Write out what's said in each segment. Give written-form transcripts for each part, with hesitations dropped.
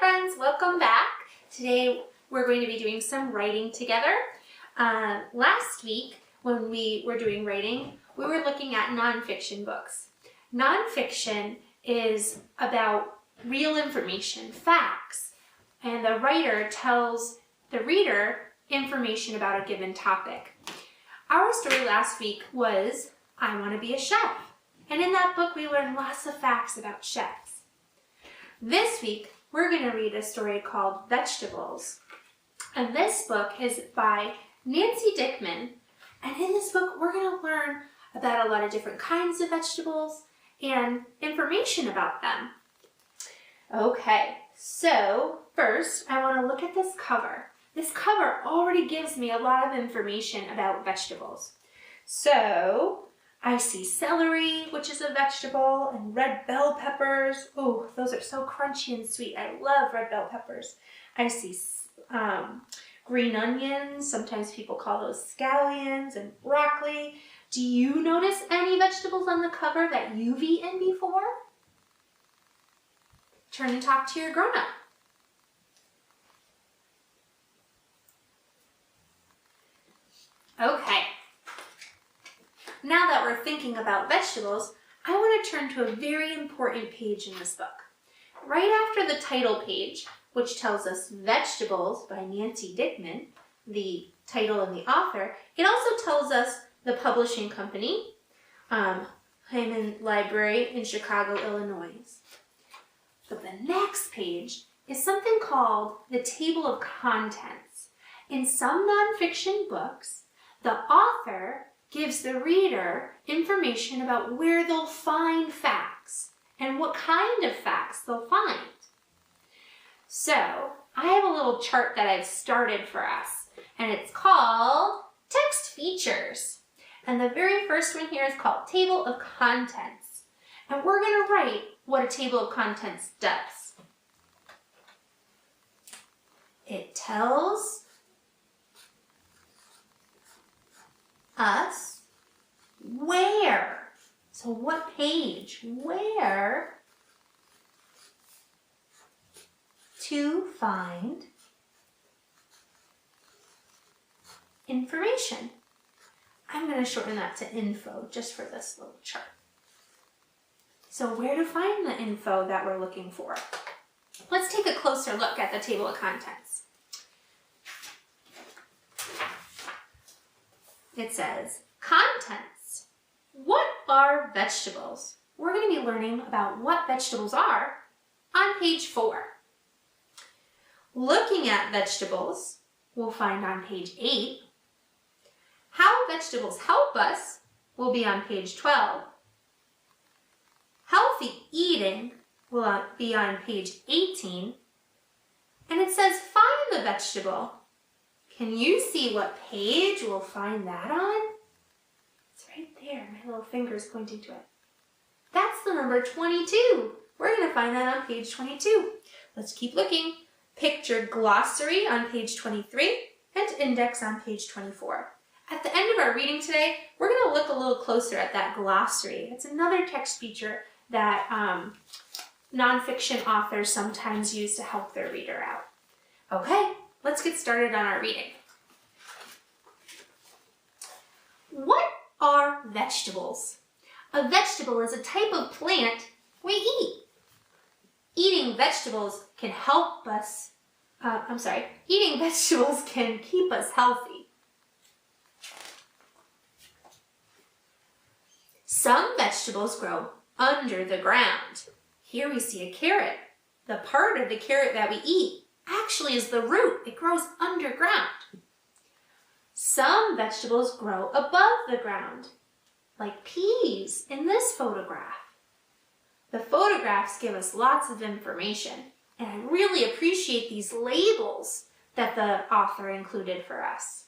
friends, welcome back. Today we're going to be doing some writing together. Last week when we were doing writing, we were looking at nonfiction books. Nonfiction is about real information, facts, and the writer tells the reader information about a given topic. Our story last week was I Want to Be a Chef, and in that book we learned lots of facts about chefs. This week we're going to read a story called Vegetables, and this book is by Nancy Dickman, and in this book we're going to learn about a lot of different kinds of vegetables and information about them. Okay, so first I want to look at this cover. This cover already gives me a lot of information about vegetables. So I see celery, which is a vegetable, and red bell peppers. Oh, those are so crunchy and sweet. I love red bell peppers. I see green onions. Sometimes people call those scallions, and broccoli. Do you notice any vegetables on the cover that you've eaten before? Turn and talk to your grown-up. Okay. Now that we're thinking about vegetables, I want to turn to a very important page in this book. Right after the title page, which tells us Vegetables by Nancy Dickman, the title and the author, it also tells us the publishing company, Hyman Library in Chicago, Illinois. But the next page is something called the Table of Contents. In some nonfiction books, the author gives the reader information about where they'll find facts and what kind of facts they'll find. So I have a little chart that I've started for us, and it's called Text Features. And the very first one here is called Table of Contents. And we're going to write what a table of contents does. It tells us where, so what page, where to find information. I'm going to shorten that to info just for this little chart. So where to find the info that we're looking for? Let's take a closer look at the table of contents. It says, contents. What are vegetables? We're going to be learning about what vegetables are on page 4. Looking at vegetables, we'll find on page 8. How vegetables help us will be on page 12. Healthy eating will be on page 18. And it says, find the vegetable. Can you see what page we'll find that on? It's right there. My little finger is pointing to it. That's the number 22. We're going to find that on page 22. Let's keep looking. Picture glossary on page 23 and index on page 24. At the end of our reading today, we're going to look a little closer at that glossary. It's another text feature that nonfiction authors sometimes use to help their reader out. Okay. Let's get started on our reading. What are vegetables? A vegetable is a type of plant we eat. Eating vegetables can help us, eating vegetables can keep us healthy. Some vegetables grow under the ground. Here we see a carrot. The part of the carrot that we eat actually is the root. It grows underground. Some vegetables grow above the ground, like peas in this photograph. The photographs give us lots of information, and I really appreciate these labels that the author included for us.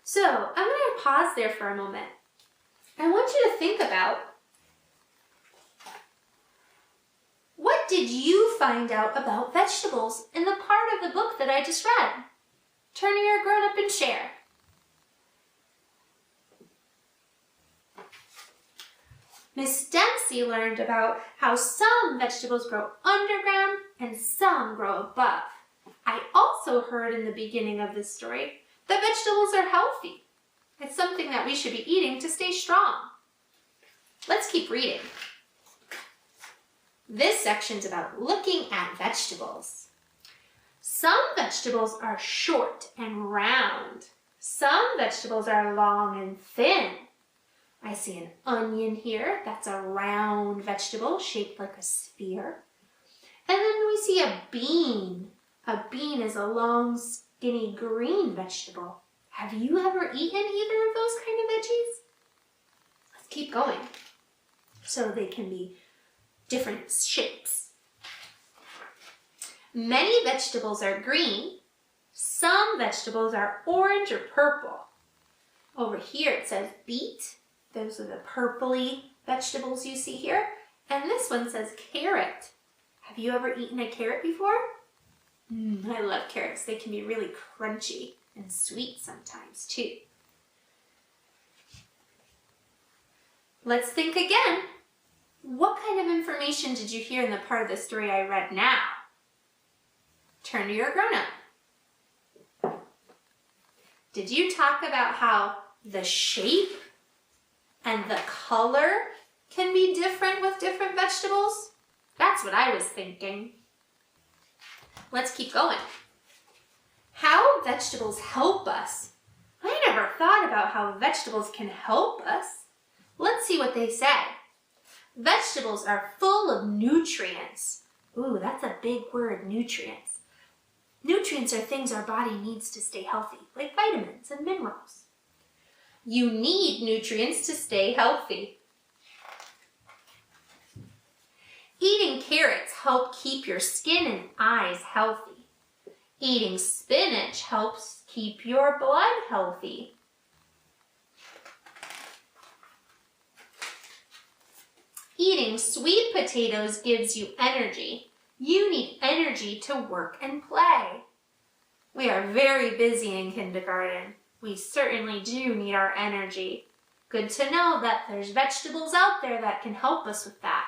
So I'm going to pause there for a moment. I want you to think about, what did you find out about vegetables in the part of the book that I just read? Turn to your grown-up and share. Miss Dempsey learned about how some vegetables grow underground and some grow above. I also heard in the beginning of this story that vegetables are healthy. It's something that we should be eating to stay strong. Let's keep reading. This section's about looking at vegetables. Some vegetables are short and round. Some vegetables are long and thin. I see an onion here. That's a round vegetable shaped like a sphere. And then we see a bean. A bean is a long, skinny green vegetable. Have you ever eaten either of those kind of veggies? Let's keep going. So they can be different shapes. Many vegetables are green. Some vegetables are orange or purple. Over here it says beet. Those are the purpley vegetables you see here. And this one says carrot. Have you ever eaten a carrot before? I love carrots. They can be really crunchy and sweet sometimes too. Let's think again. What kind of information did you hear in the part of the story I read now? Turn to your grown-up. Did you talk about how the shape and the color can be different with different vegetables? That's what I was thinking. Let's keep going. How vegetables help us. I never thought about how vegetables can help us. Let's see what they say. Vegetables are full of nutrients. Ooh, that's a big word, nutrients. Nutrients are things our body needs to stay healthy, like vitamins and minerals. You need nutrients to stay healthy. Eating carrots help keep your skin and eyes healthy. Eating spinach helps keep your blood healthy. Eating sweet potatoes gives you energy. You need energy to work and play. We are very busy in kindergarten. We certainly do need our energy. Good to know that there's vegetables out there that can help us with that.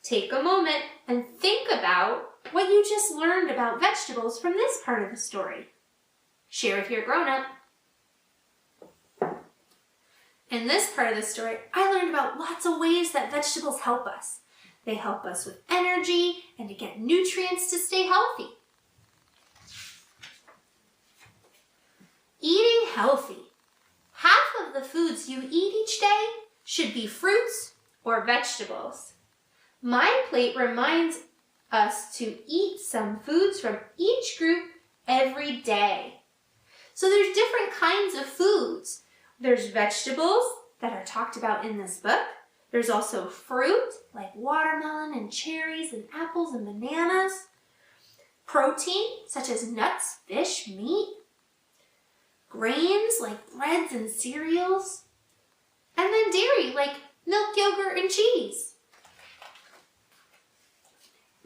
Take a moment and think about what you just learned about vegetables from this part of the story. Share with your grown-up. In this part of the story, I learned about lots of ways that vegetables help us. They help us with energy and to get nutrients to stay healthy. Eating healthy. Half of the foods you eat each day should be fruits or vegetables. My plate reminds us to eat some foods from each group every day. So there's different kinds of foods. There's vegetables that are talked about in this book. There's also fruit like watermelon and cherries and apples and bananas. Protein such as nuts, fish, meat. Grains like breads and cereals. And then dairy like milk, yogurt, and cheese.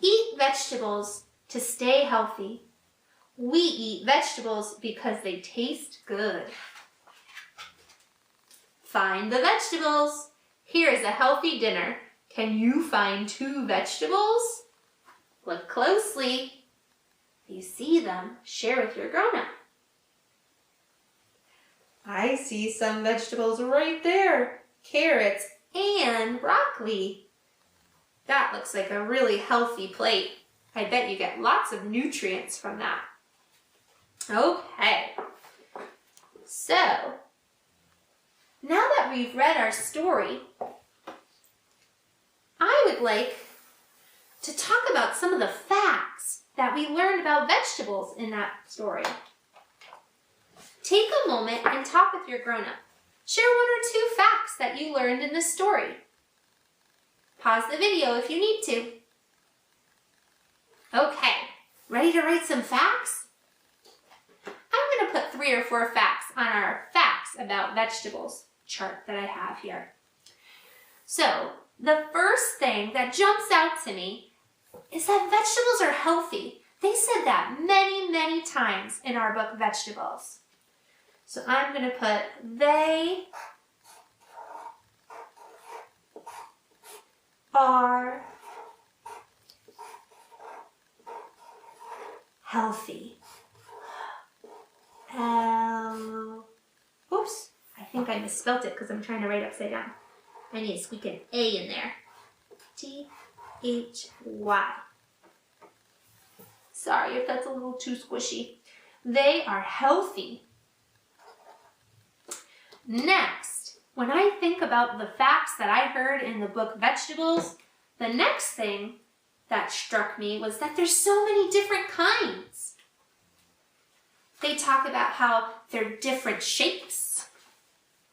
Eat vegetables to stay healthy. We eat vegetables because they taste good. Find the vegetables. Here is a healthy dinner. Can you find 2 vegetables? Look closely. If you see them, share with your grown-up. I see some vegetables right there. Carrots and broccoli. That looks like a really healthy plate. I bet you get lots of nutrients from that. Okay. So, now that we've read our story, I would like to talk about some of the facts that we learned about vegetables in that story. Take a moment and talk with your grown-up. Share 1 or 2 facts that you learned in this story. Pause the video if you need to. Okay, ready to write some facts? I'm going to put 3 or 4 facts on our facts about vegetables chart that I have here. So, the first thing that jumps out to me is that vegetables are healthy. They said that many, many times in our book, Vegetables. So I'm going to put they are healthy. Oops, I think I misspelled it because I'm trying to write upside down. I need to squeak an A in there. T-H-Y. Sorry if that's a little too squishy. They are healthy. Next, when I think about the facts that I heard in the book Vegetables, the next thing that struck me was that there's so many different kinds. They talk about how they're different shapes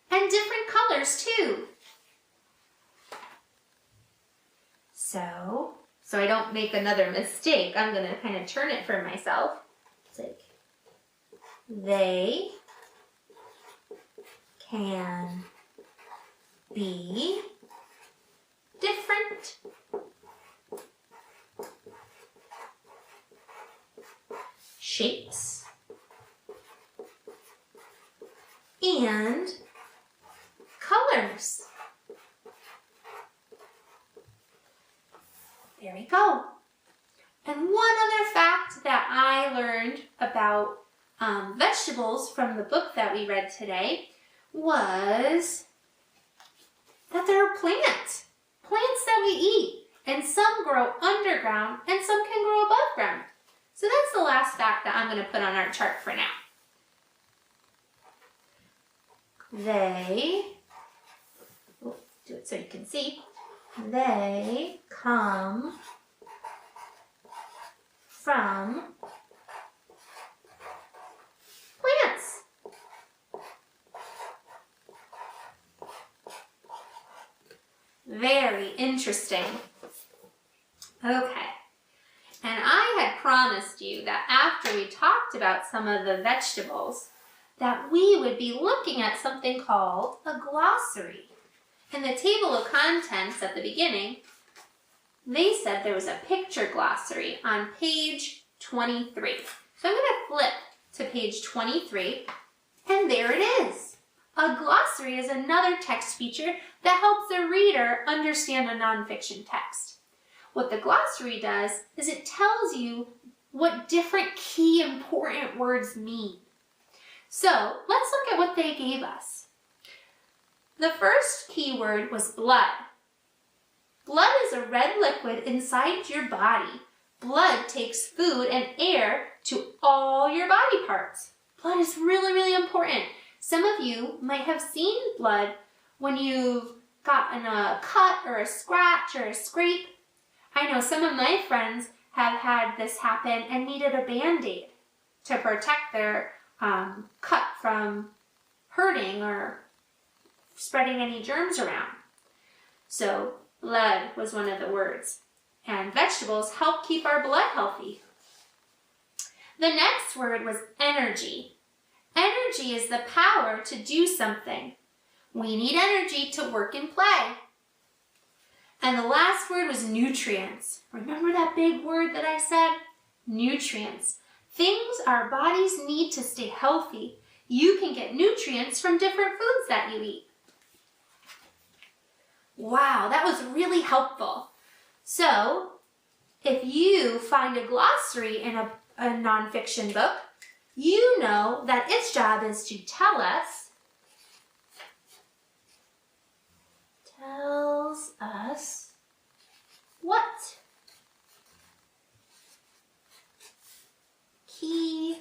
and different colors too. So I don't make another mistake, I'm going to kind of turn it for myself. It's like, they can be different shapes and colors. There we go. And one other fact that I learned about vegetables from the book that we read today was that there are plants that we eat, and some grow underground and some can grow above ground. So that's the last fact that I'm going to put on our chart for now. They, do it so you can see, they come from plants. Very interesting. Okay. And I had promised you that after we talked about some of the vegetables, that we would be looking at something called a glossary. In the table of contents at the beginning, they said there was a picture glossary on page 23. So I'm going to flip to page 23, and there it is. A glossary is another text feature that helps the reader understand a nonfiction text. What the glossary does is it tells you what different key important words mean. So let's look at what they gave us. The first key word was blood. Blood is a red liquid inside your body. Blood takes food and air to all your body parts. Blood is really, really important. Some of you might have seen blood when you've gotten a cut or a scratch or a scrape. I know some of my friends have had this happen and needed a Band-Aid to protect their cut from hurting or spreading any germs around. So blood was one of the words. And vegetables help keep our blood healthy. The next word was energy. Energy is the power to do something. We need energy to work and play. And the last word was nutrients. Remember that big word that I said? Nutrients. Things our bodies need to stay healthy. You can get nutrients from different foods that you eat. Wow, that was really helpful. So, if you find a glossary in a nonfiction book, you know that its job is to tells us what key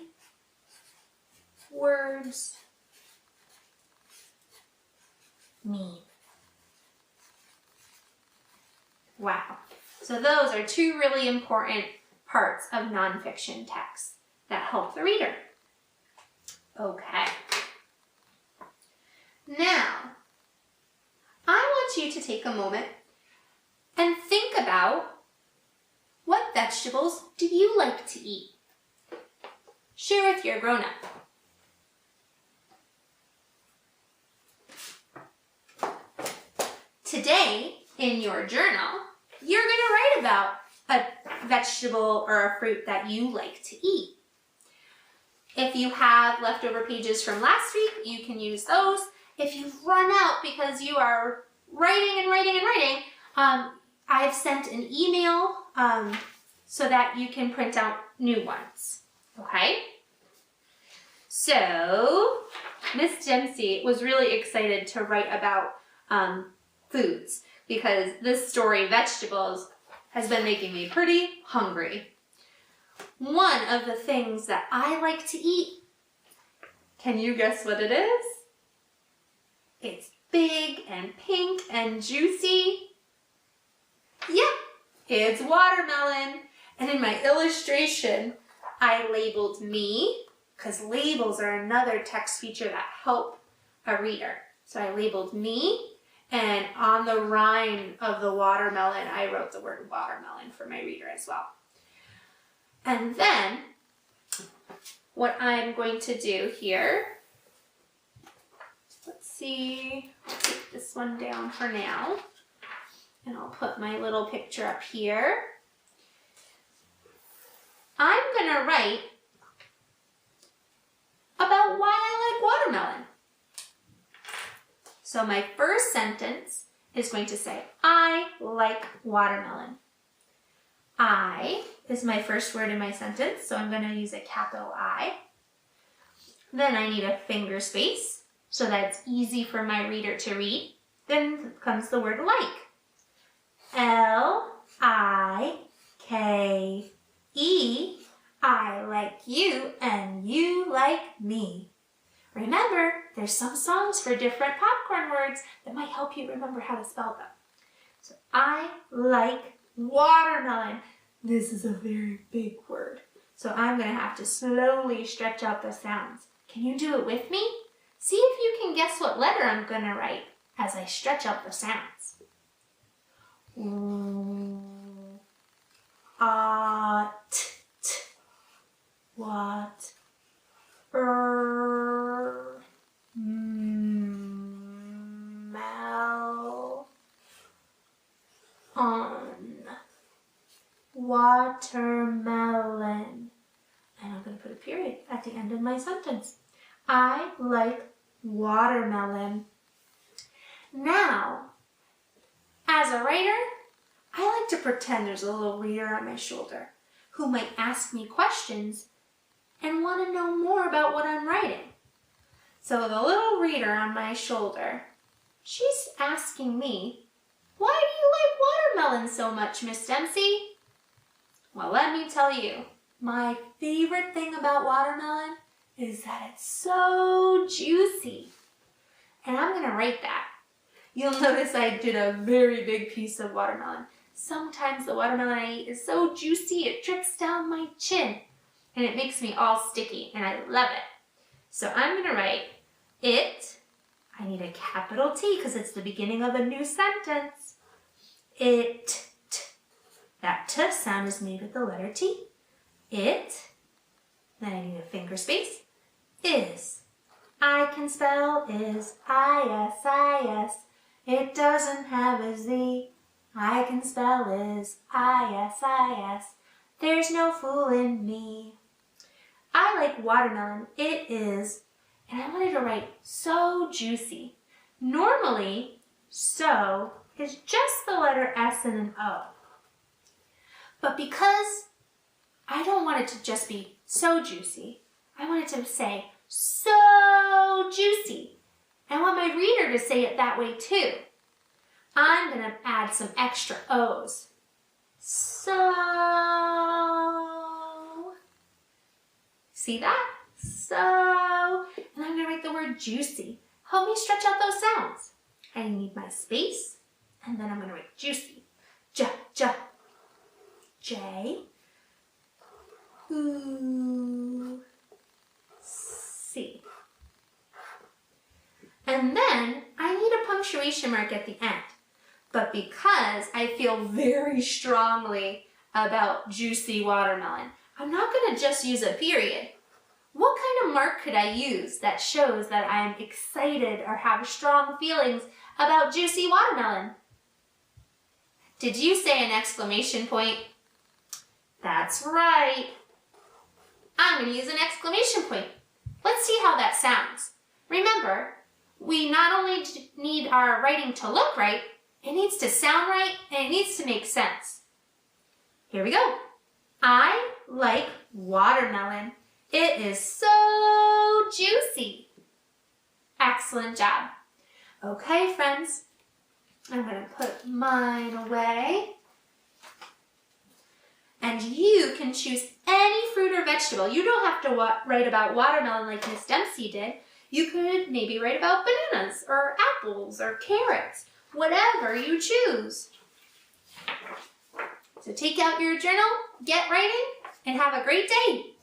words mean. Wow. So those are two really important parts of nonfiction text that help the reader. Okay. Now, I want you to take a moment and think about what vegetables do you like to eat? Share with your grown-up. Today, in your journal, you're going to write about a vegetable or a fruit that you like to eat. If you have leftover pages from last week, you can use those. If you've run out because you are writing and writing and writing, I've sent an email so that you can print out new ones, okay? So, Miss Dempsey was really excited to write about foods because this story, vegetables, has been making me pretty hungry. One of the things that I like to eat, can you guess what it is? It's big and pink and juicy. Yep, it's watermelon. And in my illustration, I labeled me, because labels are another text feature that help a reader. So I labeled me, and on the rind of the watermelon, I wrote the word watermelon for my reader as well. And then, what I'm going to do here, let's see, I'll take this one down for now, and I'll put my little picture up here. I'm going to write about why I like watermelon. So my first sentence is going to say, I like watermelon. I is my first word in my sentence, so I'm going to use a capital I. Then I need a finger space so that it's easy for my reader to read. Then comes the word like. L-I-K-E. I like you and you like me. Remember, there's some songs for different popcorn words that might help you remember how to spell them. So I like watermelon. This is a very big word. So I'm going to have to slowly stretch out the sounds. Can you do it with me? See if you can guess what letter I'm going to write as I stretch out the sounds. T. What? Mel. On. Watermelon. And I'm going to put a period at the end of my sentence. I like watermelon. Now, as a writer, I like to pretend there's a little reader on my shoulder who might ask me questions and want to know more about what I'm writing. So the little reader on my shoulder, she's asking me, why do you like watermelon so much, Miss Dempsey? Well, let me tell you, my favorite thing about watermelon is that it's so juicy. And I'm going to write that. You'll notice I did a very big piece of watermelon. Sometimes the watermelon I eat is so juicy it drips down my chin. And it makes me all sticky, and I love it. So I'm going to write it. I need a capital T because it's the beginning of a new sentence. It. That T sound is made with the letter T. It. Then I need a finger space. Is. I can spell is. I-S-I-S. It doesn't have a Z. I can spell is. I-S-I-S. There's no fooling me. I like watermelon. It is, and I wanted to write so juicy. Normally, so is just the letter S and an O. But because I don't want it to just be so juicy, I want it to say so juicy. I want my reader to say it that way too. I'm going to add some extra O's. So. See that? So, and I'm going to write the word juicy. Help me stretch out those sounds. I need my space, and then I'm going to write juicy. J. C. And then I need a punctuation mark at the end. But because I feel very strongly about juicy watermelon, I'm not going to just use a period. What kind of mark could I use that shows that I'm excited or have strong feelings about juicy watermelon? Did you say an exclamation point? That's right. I'm going to use an exclamation point. Let's see how that sounds. Remember, we not only need our writing to look right, It needs to sound right and it needs to make sense. Here we go. I like watermelon. It is so juicy. Excellent job. Okay, friends, I'm going to put mine away. And you can choose any fruit or vegetable. You don't have to write about watermelon like Miss Dempsey did. You could maybe write about bananas or apples or carrots, whatever you choose. So take out your journal, get writing, and have a great day.